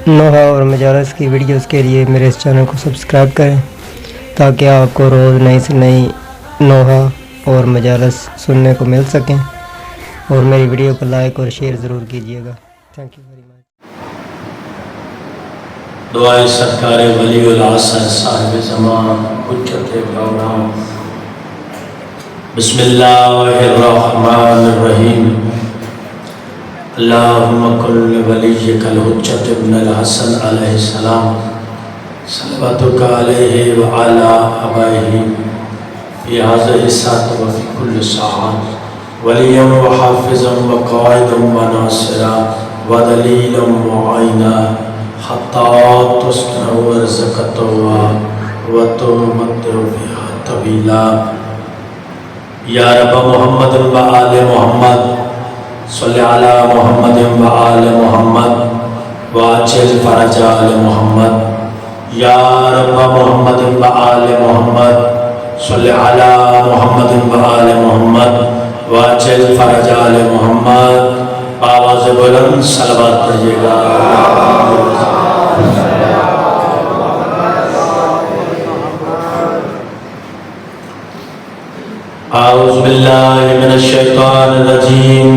نوحہ اور مجالس کی ویڈیوز کے لیے میرے اس چینل کو سبسکرائب کریں تاکہ آپ کو روز نئی سے نئی نوحہ اور مجالس سننے کو مل سکیں، اور میری ویڈیو کو لائک اور شیئر ضرور کیجیے گا۔ Thank you very much. دعائے سرکار ولی العصر صاحب زمان حجت گوران۔ بسم اللہ الرحمن الرحیم۔ اللہم کل ولیک الحجت ابن الحسن علیہ السلام صلواتک علیہ وعلی آبائہ فی هذه الساعة وفی کل ساعة ولیا وحافظا وقائدا وناصرا ودلیلا معینا حتی تسکن ورزقتوا وتمتع بها طویلا۔ یا رب محمد و آل محمد صلی علی محمد و آل محمد واجل فرج آل محمد۔ یا رب محمد و آل محمد صلی علی محمد و آل محمد واجل فرج آل محمد۔ آواز بلند صلوات پڑھیے گا۔ اعوذ باللہ من الشیطان الرجیم۔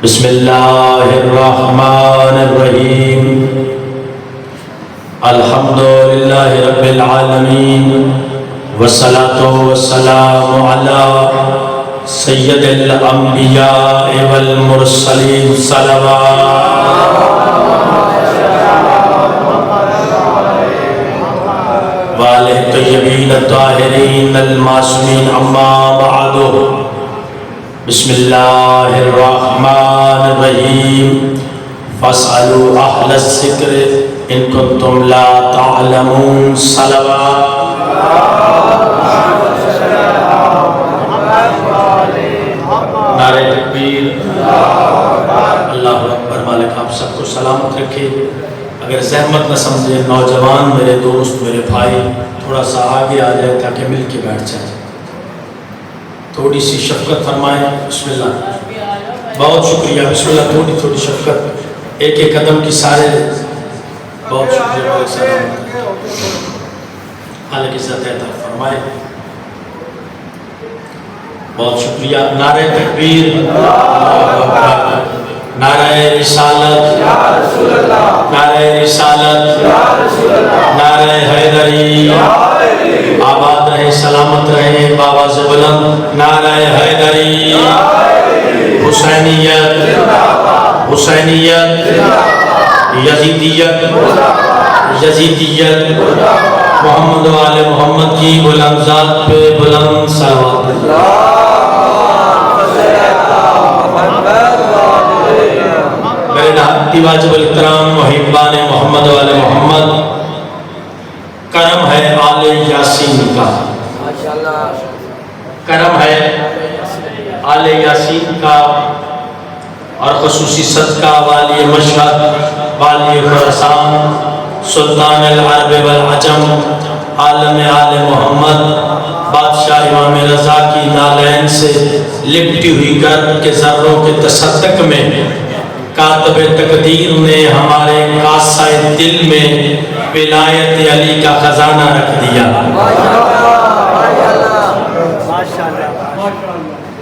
بسم اللہ الرحمن الرحیم۔ الحمدللہ رب العالمین والصلاة والسلام علی سید الانبیاء والمرسلین صلوات والہ طیبین الطاہرین المعصومین اما بعد۔ بسم اللہ الرحمن الرحیم۔ فاسألوا اہل الذکر ان کنتم لا تعلمون صلوات۔ نعرہ تکبیر، اللہ اکبر۔ مالک آپ سب کو سلامت رکھے۔ اگر زحمت نہ سمجھے نوجوان میرے دوست میرے بھائی تھوڑا سا آگے آ جائے تاکہ مل کے بیٹھ جائیں، تھوڑی سی شفقت فرمائیں۔ بسم اللہ، بہت شکریہ۔ بسم اللہ، تھوڑی تھوڑی شفقت، ایک ایک قدم کی سارے۔ بہت شکریہ، بہت سلامت، حالک عزت عطا فرمائے۔ بہت شکریہ۔ نعرہ تکبیر، نعرہ رسالت، نعرہ رسالت، نعرہ حیدری، آباد رہے سلامت رہے بآواز بلند۔ نعرہ حیدری، حسینیت، حسینیت، یزیدیت، یزیدیت، محمد و آل محمد کی بلند ذات پہ بلند صلوات۔ میرے نہایت واجب الاحترام محبان محمد و آل محمد، کرم ہے آل یاسین کا، کرم ہے آل یاسین کا، اور خصوصی صدقہ والی مشہد، والی خراسان، سلطان العرب والعجم، عالم آل محمد، بادشاہ امام رضا کی نالین سے لپٹی ہوئی گرد کے ذروں کے تصدق میں کاتب تقدیر نے ہمارے کاسہ دل میں ولایت علی کا خزانہ رکھ دیا۔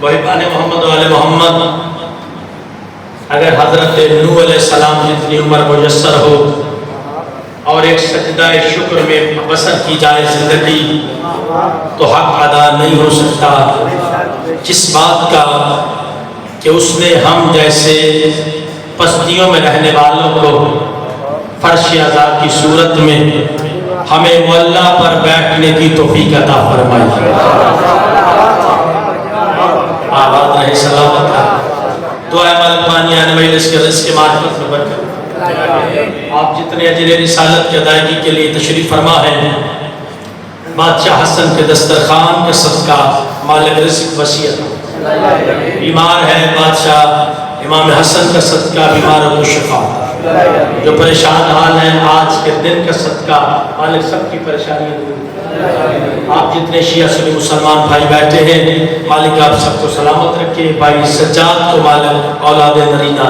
محبان محمد و آل محمد، اگر حضرت نوح علیہ السلام جتنی عمر میسر ہو اور ایک سجدہ شکر میں بسر کی جائے زندگی، تو حق ادا نہیں ہو سکتا جس بات کا کہ اس نے ہم جیسے پستیوں میں رہنے والوں کو فرش عطا کی صورت میں ہمیں معلّہ پر بیٹھنے کی توفیق عطا فرمائی۔ آباد رہے سلامت رہے۔ دعائے مالک بانی آنے مجلس کے رزق کے معرفت میں برکت۔ آپ جتنے اجر رسالت کی ادائیگی کے لیے تشریف فرما ہیں، بادشاہ حسن کے دسترخوان کے صدقہ مالک رزق وسیع۔ بیمار ہے بادشاہ امام حسن کا صدقہ بیماروں کو شفا، جو پریشان حال ہیں آج کے دن کا صدقہ مالک سب کی پریشانیاں دور۔ آپ جتنے شیعہ سنی مسلمان بھائی بیٹھے ہیں، مالک آپ سب کو سلامت رکھے۔ بھائی سجاد کو مالک اولاد نرینہ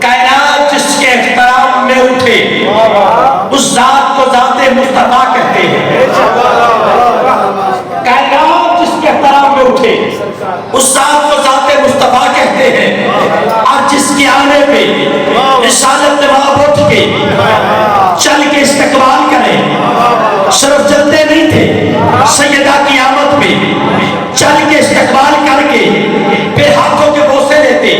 کائنات جس کے احترام میں اٹھے اس ذات کو ذات مصطفیٰ کہتے ہیں. کائنات جس کے احترام میں اٹھے اس ذات کو ذات مصطفیٰ کہتے ہیں. اور جس کے آنے پہ رسالت نواب اٹھ کے چل کے استقبال کریں. صرف چلتے نہیں تھے، سیدہ کی آمد پہ چل کے استقبال کر کے پھر ہاتھوں کے بوسے لیتے،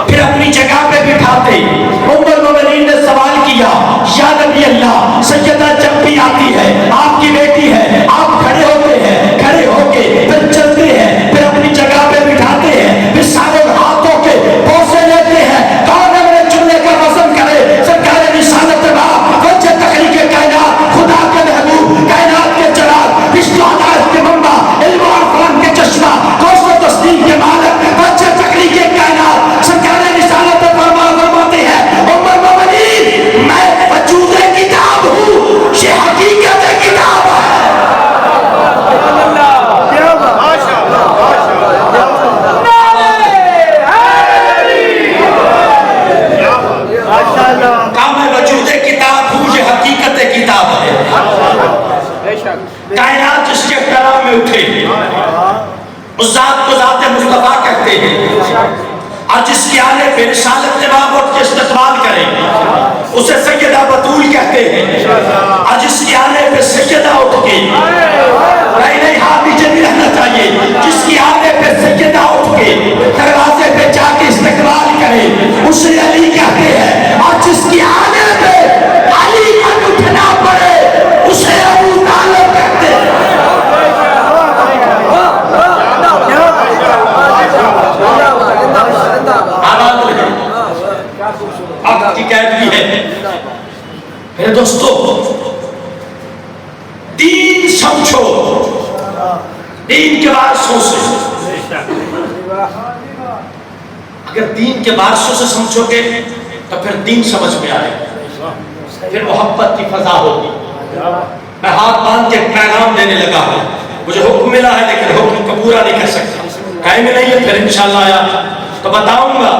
پھر اپنی جگہ پہ بٹھاتے. ام المومنین نے سوال کیا، یا نبی اللہ، سیدہ جب بھی آتی ہے، آپ کی بیٹی ہے، آپ کھڑے ہوتے ہیں، کھڑے ہو کے پھر چلتے ہیں، پھر اپنی جگہ پہ بٹھاتے ہیں، پھر سارے ہاتھوں کے بوسے لیتے ہیں. کون ہے میرے چلنے کا وزن کرے؟ سرکار رسالت نواب، وجہ تخلیق کائنات، خدا کے محبوب، کائنات کے چراغ، عشق و عدالت کے منبع، علم و عرفان کے چشمہ، کوثر و تسلیم کے مالک، وجہ تخلیق کائنات، سرکار رسالت فرماتے ہیں، ام المومنین، میں وجود کتاب ہوں، یہ حقیقت کتاب ہے. کائنات جس کے احترام میں اٹھے اس ذات کو ذات مصطفیٰ کہتے ہیں. اور جس کے آنے پہ رسالت نواب اٹھ کے استقبال کرے اسے سیدہ بطول کہتے ہیں. اور جس کے آنے پہ سیدہ اٹھ کے نہیں ہاتھ نیچے نہیں رہنا چاہیے، جس کے آنے پہ سیدہ اٹھ کے دروازے پہ جا کے استقبال کرے اسے علی کہتے ہیں. اور جس کے آنے پہ علی پر اٹھنا پڑے اسے ابو طالب کہتے ہیں. آپ کی قید بھی ہے. میرے دوستو، دین سمجھو، دین کے وارثوں سے. اگر دین کے وارثوں سے سمجھو گے تو پھر دین سمجھ میں آئے گا، پھر محبت کی فضا ہوگی. میں ہاتھ باندھ کے پیغام دینے لگا ہوں، مجھے حکم ملا ہے لیکن حکم کو پورا نہیں کر سکتا. ٹائم نہیں ہے، پھر انشاءاللہ آیا تو بتاؤں گا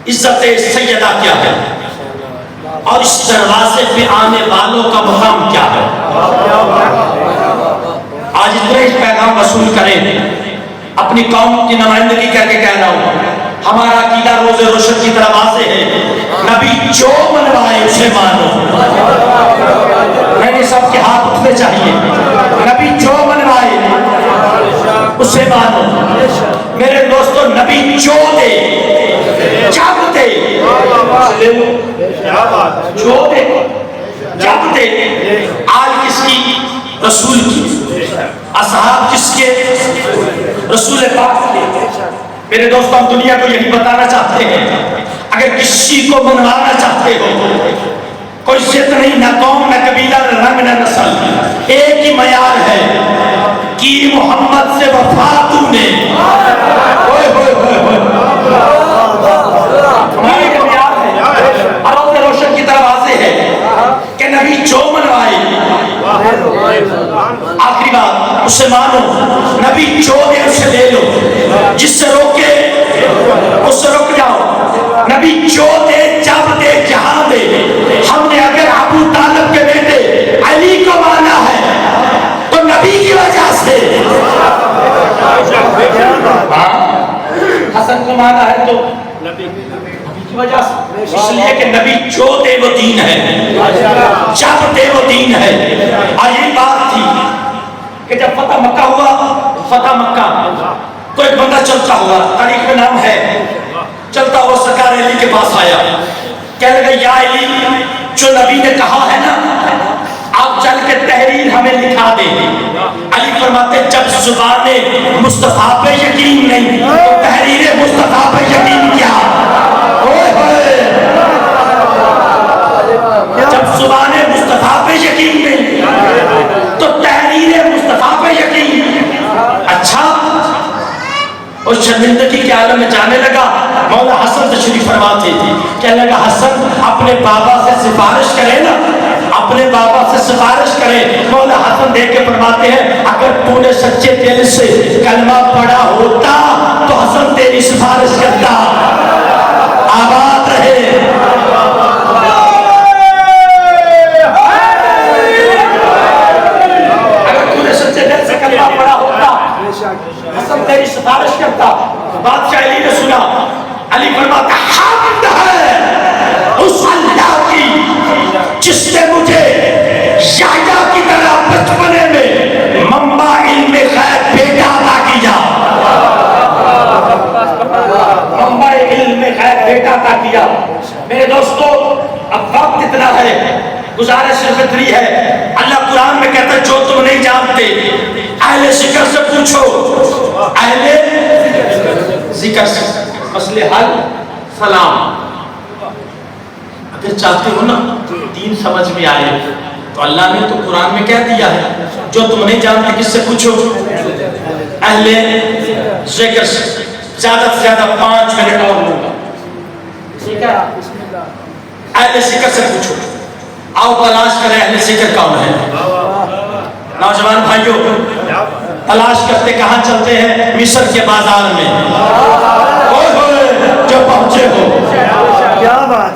عزت سیدہ کیا ہے اور اس دروازے پہ آنے والوں کا مقام کیا ہے. آج اتنے ہی پیغام وصول کریں. اپنی قوم کی نمائندگی کر کے کہہ رہا ہوں، ہمارا عقیدہ روز روشن کی طرح واضح ہے. نبی جو منوائے اسے مانو. میں سب کے ہاتھ اٹھنے چاہیے. نبی جو منوائے اسے مانو. میرے دوستو، نبی جو دے جب دے، جو دے جب دے. آل کس کی؟ رسول کی. اصحاب کس کے؟ رسول پاک کے. میرے دوستو، ہم دنیا کو یہی بتانا چاہتے ہیں، اگر کسی کو منوانا چاہتے ہو، کوئی ضد نہیں، نہ قوم، نہ قبیلہ، نہ رنگ، نہ نسل، ایک ہی معیار ہے کہ محمد سے وفا تو نے. ہوئے ہوئے ہوئے ہوئے ہمارے کا معیار ہے. اور روشن کی طرح واضح ہے کہ نبی جو منوائے. آخری بات، اسے مانو. نبی جو دے اسے لے لو، جس سے روکے اس سے رک جاؤ. نبی جو دے جب دے جہاں دے. ہم نے اگر ابو طالب کے بیٹے علی کو مانا ہے تو نبی کی وجہ سے. حسن کو مانا ہے تو نبی کی وجہ سے، اس لیے کہ نبی جو دے وہ دین ہے، جب دے وہ دین ہے. اور یہی بات تھی کہ جب فتح مکہ ہوا، فتح مکہ تو ایک بندہ چلتا ہوا، تاریخ میں نام ہے، چلتا ہوا سرکار علی کے پاس آیا. کہنے لگا، یا علی، جو نبی نے کہا ہے نا، آپ چل کے تحریر ہمیں لکھا دیں. علی فرماتے، جب زبان مصطفیٰ پہ یقین نہیں تو تحریر مصطفیٰ پہ یقین کیا. جب زبان مصطفیٰ پہ یقین نہیں تو تحریر مصطفیٰ پہ یقین. اچھا، اس شرمندگی کے عالم میں جانے لگا. مولا حسن تشریف فرماتے تھے، کہنے لگا، حسن اپنے بابا سے سفارش کرے نا. اپنے بابا سے سفارش کرے. مولا حسن دیکھ کے فرماتے ہیں اگر تو نے سچے دل سے کلمہ پڑھا ہوتا تو حسن تیری سفارش کرتا. آباد رہے. اگر تو نے سچے دل سے کلمہ پڑھا ہوتا حسن تیری سفارش کرتا. بادشاہ علی نے سنا. علی فرماتا حمد ہے اس اللہ کی جس نے مجھے یحییٰ کی طرح بچپنے میں منبع علم غیب بیٹا عطا کیا. منبع علم غیب بیٹا عطا کیا. میرے دوستو اب وقت اتنا ہے, گزارش صرف اتنی ہے. اللہ قرآن میں کہتا ہے جو تم نہیں جانتے اہل ذکر سے پوچھو. اہل ذکر سے مسئلے حل سلام. اگر چاہتے ہو نا دین سمجھ میں آئے تو اللہ نے تو قرآن میں کہہ دیا ہے جو تم نہیں جانتے کس سے پوچھو. اہل ذکر سے. زیادہ سے زیادہ 5 منٹ اور لوں گا. اہل ذکر سے پوچھو. آؤ تلاش کریں اہل ذکر کون ہے. نوجوان بھائیوں تلاش کرتے کہاں چلتے ہیں؟ مصر کے بازار میں. جو پہنچے ہو,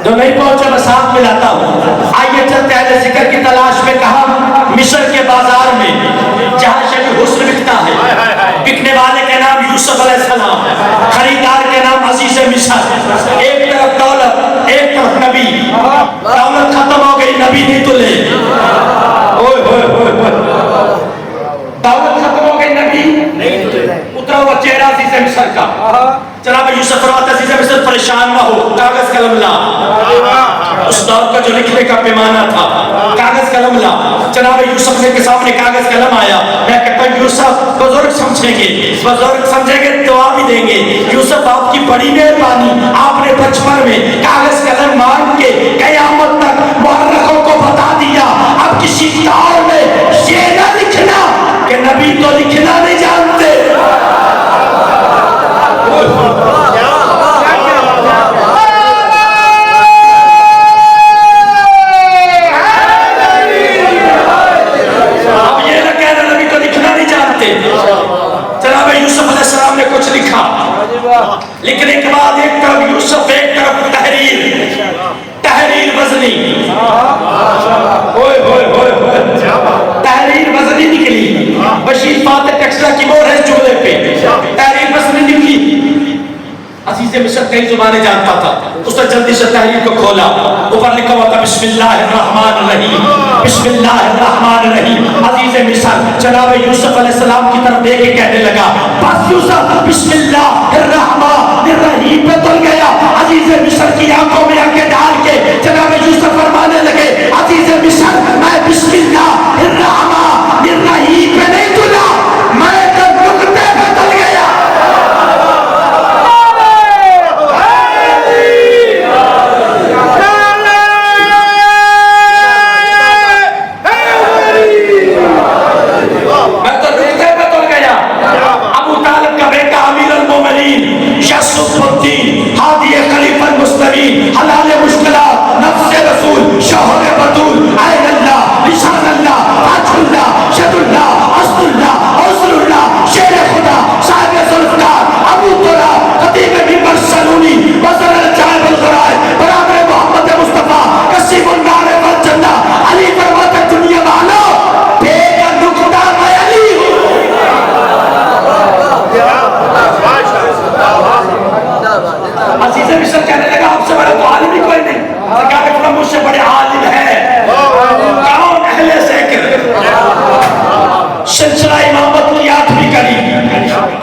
جو نہیں پہنچے میں ساتھ ملاتا ہوں. آئیے چلتے اہل ذکر کی تلاش میں. کہاں؟ مصر کے بازار میں جہاں شیء حسن بکتا ہے. بکنے والے کے نام یوسف علیہ السلام, خریدار کے نام عزیز مصر. ایک طرف دولت ایک طرف نبی. دولت ختم ہو گئی نبی نہیں تلے. دولت ختم ہو گئی نبی اترا ہوا چہرہ عزیز مصر کا. جناب یوسف فرماتا عزیز مصر پریشان نہ ہو, کاغذ قلم لا. اس دور کا جو لکھنے کا پیمانہ تھا کاغذ قلم لا. جناب یوسف کے سامنے کاغذ قلم آیا. میں کہتا ہوں یوسف بزرگ سمجھیں گے, بزرگ سمجھیں گے دعا بھی دیں گے. یوسف آپ کی بڑی مہربانی, آپ نے بچپن میں کاغذ قلم مانگ کے قیامت تک مورخوں کو بتا دیا. اب کسی دور میں یہ نہ لکھنا کہ نبی تو لکھنا نہیں جانتے. اب یہ نہ کہنا نبی تو لکھنا نہیں جانتے. جناب یوسف علیہ السلام نے کچھ لکھا. لکھنے کے بعد ایک طرف یوسف ایک طرف تحریر وزنی. تحریر وزنی نکلی. بشیر فاتح ٹیکسلا کی مور ہے اس جملے پہ. تحریر وزنی نکلی. عزیز مصر کئی زبانیں جانتا تھا. اس نے جلدی سے تحریر کو کھولا. اوپر لکھا ہوا تھا بسم اللہ الرحمن الرحیم, بسم اللہ الرحمن الرحیم. عزیز مصر جناب یوسف علیہ السلام کی طرف دیکھ کے کہنے لگا بس یوسف بسم اللہ الرحمن الرحیم پہ تل گیا. عزیز مصر کی آنکھوں میں آنکھیں ڈال کے جناب یوسف فرمانے لگے عزیز مصر میں بسم اللہ الرحمن الرحیم پہ نہیں تلا, میں تو نقطے پہ تل گیا. حلال مشکلات نفس رسول شوہر بطول عین اللہ لسان اللہ فاتح اللہ شد اللہ اصل اللہ عصر اللہ شیر خدا صاحب ذوالفقار ابو طلحہ خطیب منبر سلونی وزن الجائب الغرائب برابر محمد مصطفیٰ کسیب النار والجنہ. علی فرماتا دنیا والو بے کا نقطہ میں علی ہوں. عزیز مصر کہنے لگا آپ سے بڑا تو عالم ہی کوئی نہیں. سرکار اکرم مجھ سے بڑے عالم ہیں. کون؟ اہل ذکر. سلسلہ امامت کو یاد بھی کری.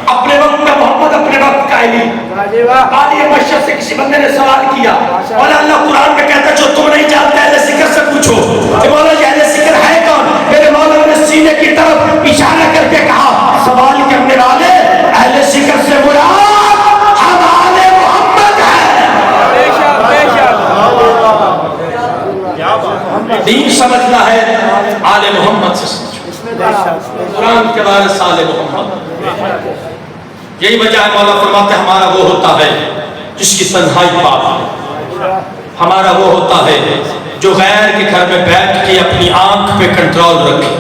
اپنے وقت کا محمد اپنے وقت کا علی. قاضی مشرف سے کسی بندے نے سوال کیا اور اللہ قرآن میں کہتا ہے جو تم نہیں جانتے اہل ذکر سے پوچھو. مولا یہ اہل ذکر ہے کون؟ میرے مولا نے سینے کی طرف اشارہ کر کے کہا سوال کرنے والے اہل ذکر سے مراد دین سمجھنا ہے آل محمد سے سمجھو. قرآن کے وارث آل محمد. یہی وجہ ہے مولا فرماتے ہمارا وہ ہوتا ہے جس کی تنہائی پاک ہے. ہمارا وہ ہوتا ہے جو غیر کے گھر میں بیٹھ کے اپنی آنکھ پہ کنٹرول رکھے،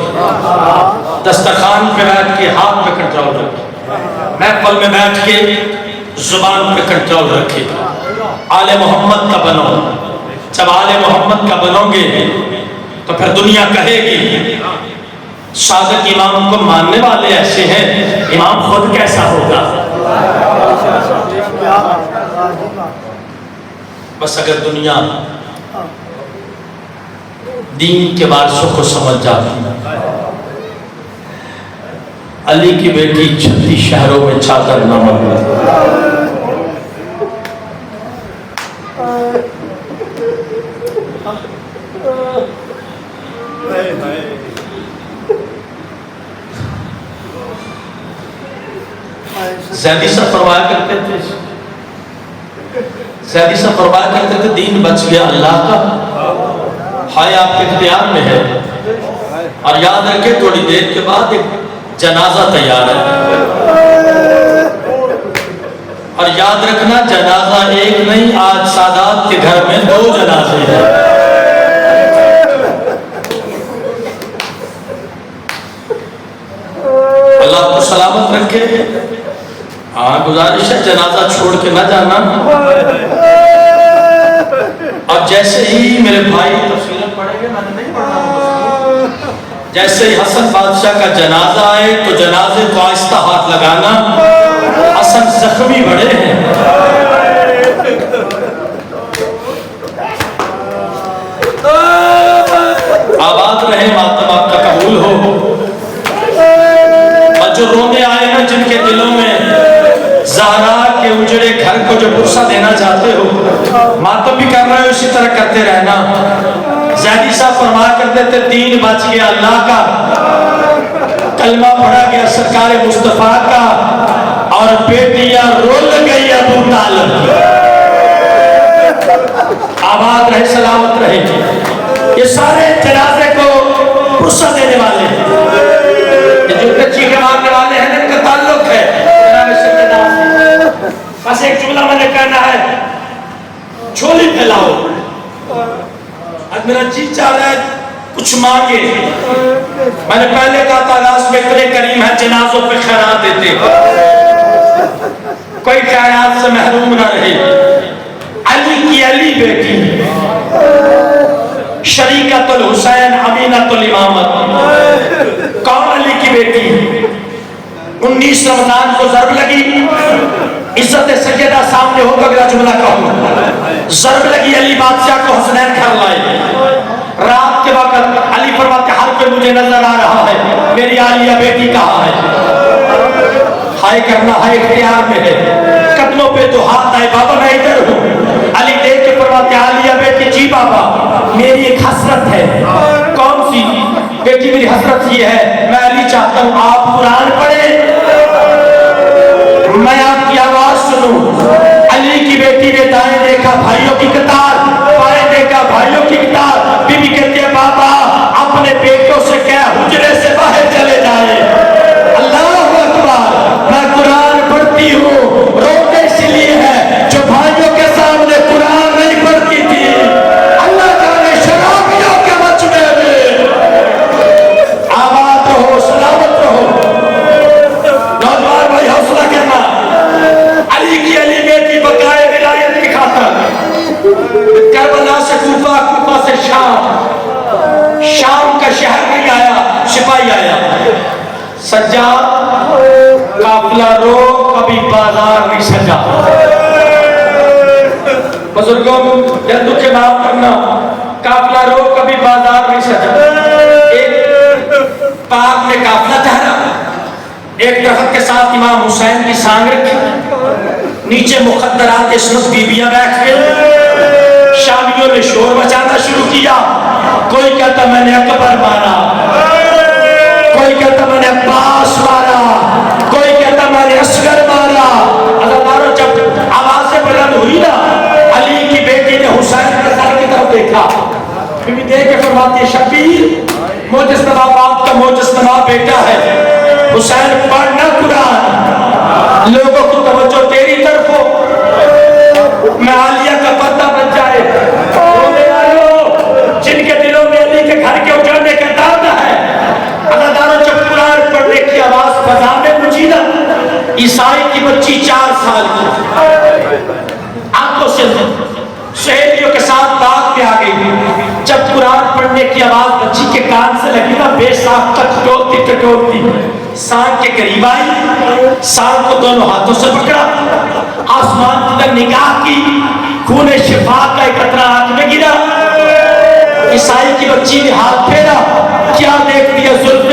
دسترخوان پہ بیٹھ کے ہاتھ پہ کنٹرول رکھے، محفل میں بیٹھ کے زبان پہ کنٹرول رکھے، آل محمد کا بنو۔ جب آل محمد کا بنو گے تو پھر دنیا کہے گی صادق امام کو ماننے والے ایسے ہیں، امام خود کیسا ہوگا؟ بس اگر دنیا دین کے وارثوں کو سمجھ جاتی، علی کی بیٹی 36 شہروں میں چادر نہ منگواتی، زیدی صاحب فرمایا کرتے تھے، زیدی صاحب فرمایا کرتے تھے دین بچ گیا اللہ کا، ہائے آپ کے اختیار میں ہے، اور یاد رکھے تھوڑی دیر کے بعد ایک جنازہ تیار ہے، اور یاد رکھنا جنازہ ایک نہیں، آج سادات کے گھر میں 2 جنازے ہیں۔ اللہ کو سلامت رکھے۔ ہاں گزارش ہے جنازہ چھوڑ کے نہ جانا، اور جیسے ہی میرے بھائی تفصیلیں پڑھیں گے، میں نے نہیں پڑھنا، جیسے ہی حسن بادشاہ کا جنازہ آئے تو جنازے کو آہستہ ہاتھ لگانا، حسن زخمی بڑے ہیں۔ آباد رہے، ماتم آپ کا قبول ہو، اور جو رونے آئے نا جن کے دلوں میں زہرا کے اجڑے گھر کو جو پرسہ دینا چاہتے ہو، ماتم بھی کر رہے ہو، اسی طرح کرتے رہنا۔ زیدی صاحب فرمایا کرتے تھے دین بچ گیا اللہ کا، کلمہ پڑھا گیا سرکار مصطفیٰ کا، اور بیٹیاں رول گئی ابو طالب کی۔ آباد رہے، سلامت رہے۔ یہ سارے جنازے کو پرسہ دینے والے ہیں، یہ جو کچی کے مارنے والے ہیں ان کا تعلق ہے جناب سیدنا سے۔ بس ایک جملہ میں نے کہنا ہے، جھولی پھیلاؤ، آج میرا جی چاہ رہا ہے کچھ مانگے۔ میں نے پہلے کہا تھا آغاز میں اتنے کریم ہے جنازوں پہ خیرات دیتے، کوئی خیرات سے محروم نہ رہے۔ علی کی علی بیٹی شریکت الحسین امینت الامامت، کون علی کی بیٹی؟ 19 رمضان کو ضرب لگی، عزت سیدہ سامنے ہو تو اگلا جملہ کہوں، ضرب لگی علی بادشاہ کو، حسنین گھر لائے۔ رات کے وقت علی فرماتے ہر کوئی مجھے نظر آ رہا ہے، میری عالیہ بیٹی کہاں ہے؟ ہائے کرنا ہائے اختیار میں ہے، قدموں پہ تو ہاتھ آئے، بابا میں ادھر ہوں۔ علی دیکھ کے فرماتے عالیہ بیٹی جی بابا میری ایک حسرت ہے۔ کون سی؟ بیٹی میری حسرت یہ ہے، میں علی چاہتا ہوں آپ قرآن پڑھیں، میں آپ کی آواز سنوں۔ علی کی بیٹی نے دائیں دیکھا بھائیوں کی قطار، بائیں دیکھا بھائیوں کی قطار، بی بی کہتی ہے بابا اپنے بیٹوں سے کہہ حجرے سے باہر چلے جائیں۔ اللہ اکبر، میں قرآن پڑھتی ہوں، روتے اس لیے ہے جو بھائیوں کے سامنے قرآن نہیں پڑھتی تھی، اللہ جانے شرابیوں کے مجمع میں۔ آباد رہو، سلامت رہو، نوجوان بھائی حوصلہ کرنا۔ علی کی علی بیٹی بقائے ولایت کی خاطر کربلا سے کوفہ، کوفہ سے شام، شام کا شہر نہیں آیا، سپاہی آیا۔ سجاد قافلہ رو کبھی بازار نہیں سجا۔ بزرگوں جلدوں کے معاف کرنا، قافلہ رو کبھی بازار نہیں سجا۔ ایک پاک میں قافلہ ٹھہرا، ایک درخت کے ساتھ امام حسین کی سانگ رکھی، نیچے مخدرات عصمت بیویاں بیٹھ گئے، شامیوں نے شور مچانا شروع کیا۔ کوئی کہتا میں نے اکبر مارا، کوئی کہتا میں نے عباس مارا، کوئی کہتا میں نے اصغر مارا۔ عزیزانو جب آوازیں بلند ہوئی نا، علی کی بیٹی نے حسین کے سر کی طرف دیکھا، بی بی دیکھ کے فرماتی ہے شبیر مجسمہ باپ کا مجسمہ بیٹا ہے، حسین پڑھنا قرآن، لوگوں کو توجہ تیری طرف ہو، میں عالیہ کا پردہ بن جائے۔ رونے آئے ہو مرنے کی آواز بچی کے کان سے لگی نا، بے ساکھ تک ٹٹولتی سانپ کے قریب آئی، سانپ کو دونوں ہاتھوں سے پکڑا، آسمان کی طرف نگاہ کی، خون شفاعت کا ایک قطرہ آنکھ میں گرا، عیسائی کی بچی نے ہاتھ پھیرا، کیا دیکھ دیا؟ زلف